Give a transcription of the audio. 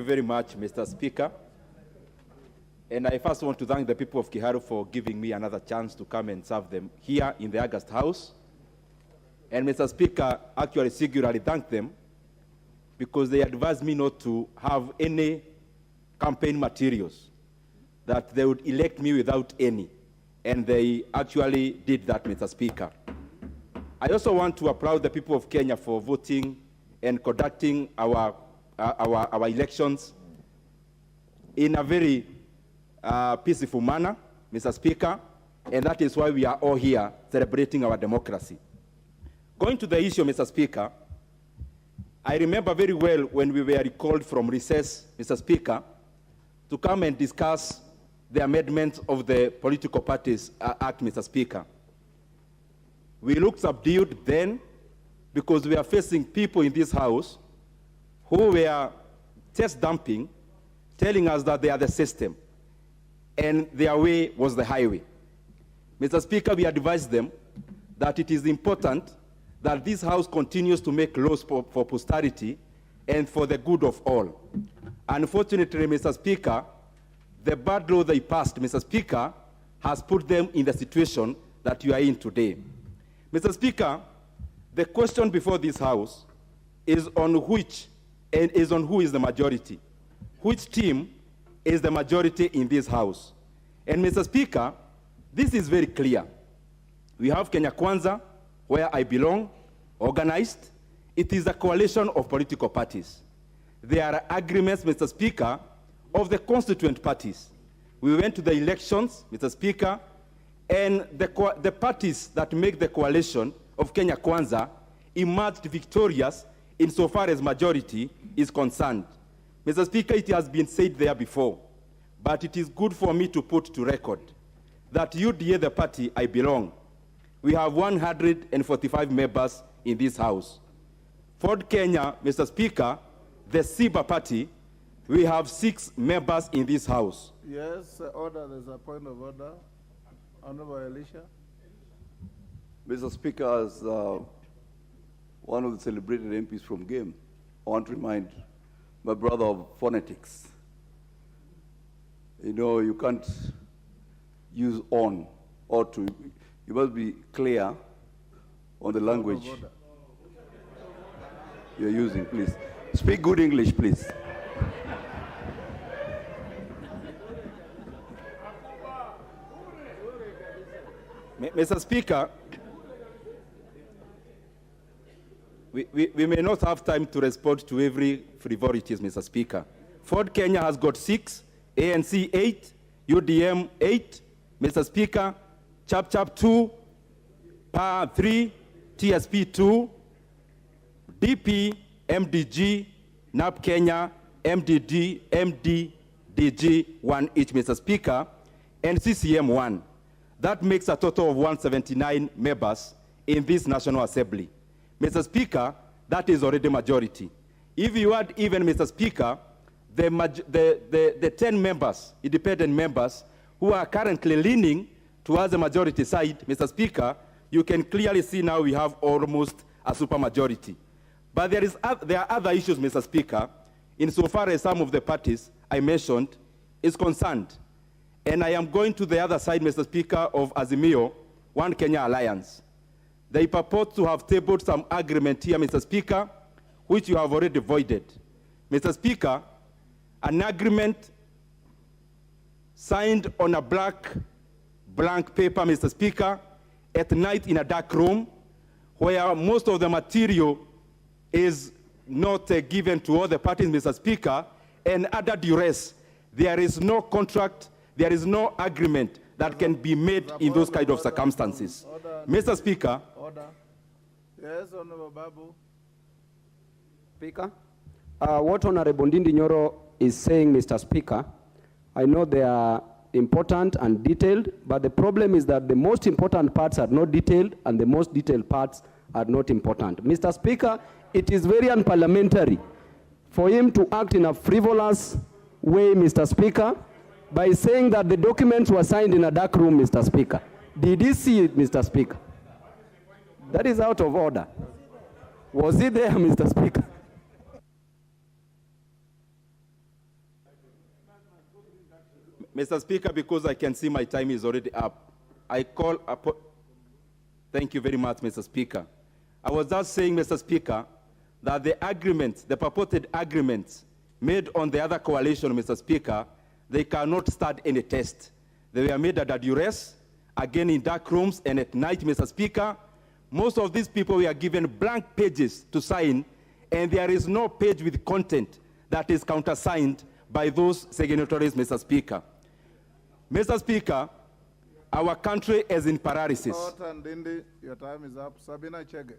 very much, Mr. Speaker. And I first want to thank the people of Kiharu for giving me another chance to come and serve them here in the August House. And Mr. Speaker, actually singularly thank them because they advised me not to have any campaign materials, that they would elect me without any. And they actually did that, Mr. Speaker. I also want to applaud the people of Kenya for voting and conducting our elections in a very peaceful manner, Mr. Speaker, and that is why we are all here celebrating our democracy. Going to the issue, Mr. Speaker, I remember very well when we were recalled from recess, Mr. Speaker, to come and discuss the amendment of the Political Parties Act, Mr. Speaker. We looked subdued then because we are facing people in this house who were test dumping, telling us that they are the system, and their way was the highway. Mr. Speaker, we advised them that it is important that this house continues to make laws for posterity and for the good of all. Unfortunately, Mr. Speaker, the bad law they passed, Mr. Speaker, has put them in the situation that you are in today. Mr. Speaker, the question before this house is on who is the majority. Which team is the majority in this house? And Mr. Speaker, this is very clear. We have Kenya Kwanza, where I belong, organized. It is a coalition of political parties. There are agreements, Mr. Speaker, of the constituent parties. We went to the elections, Mr. Speaker, and the parties that make the coalition of Kenya Kwanza emerged victorious insofar as majority is concerned. Mr. Speaker, it has been said there before, but it is good for me to put to record that UDA, the party I belong, we have 145 members in this house. Ford Kenya, Mr. Speaker, the SIBA party, we have 6 members in this house. Yes, order, there's a point of order. Honorable Elisha. Mr. Speaker, as one of the celebrated MPs from Game, I want to remind my brother of phonetics. You know, you can't use on or to. You must be clear on the language you're using, please. Speak good English, please. Mr. Speaker, we may not have time to respond to every frivolities, Mr. Speaker. Ford Kenya has got 6, ANC 8, UDM 8, Mr. Speaker, Chap 2, PA 3, TSP 2, DP, MDG, NAP Kenya, MDDG 1 each, Mr. Speaker, and CCM 1. That makes a total of 179 members in this National Assembly. Mr. Speaker, that is already majority. If you add even, Mr. Speaker, the 10 members, independent members, who are currently leaning towards the majority side, Mr. Speaker, you can clearly see now we have almost a supermajority. But there are other issues, Mr. Speaker, insofar as some of the parties I mentioned is concerned. And I am going to the other side, Mr. Speaker, of Azimio, One Kenya Alliance. They purport to have tabled some agreement here, Mr. Speaker, which you have already voided. Mr. Speaker, an agreement signed on a blank paper, Mr. Speaker, at night in a dark room, where most of the material is not given to all the parties, Mr. Speaker, and under duress. There is no contract, there is no agreement that can be made in those kind of circumstances. Mr. Speaker. Order. Yes, Honorable Babu. Speaker, what Honorable Ndindi Nyoro is saying, Mr. Speaker, I know they are important and detailed, but the problem is that the most important parts are not detailed and the most detailed parts are not important. Mr. Speaker, it is very unparliamentary for him to act in a frivolous way, Mr. Speaker, by saying that the documents were signed in a dark room, Mr. Speaker. Did he see it, Mr. Speaker? That is out of order. Was he there, Mr. Speaker? Mr. Speaker, because I can see my time is already up, I call upon... Thank you very much, Mr. Speaker. I was just saying, Mr. Speaker, that the agreement, the purported agreements made on the other coalition, Mr. Speaker, they cannot stand any test. They were made at duress, again in dark rooms and at night, Mr. Speaker. Most of these people were given blank pages to sign, and there is no page with content that is countersigned by those signatories, Mr. Speaker. Mr. Speaker, our country is in paralysis. Ndindi, your time is up. Sabina Chege.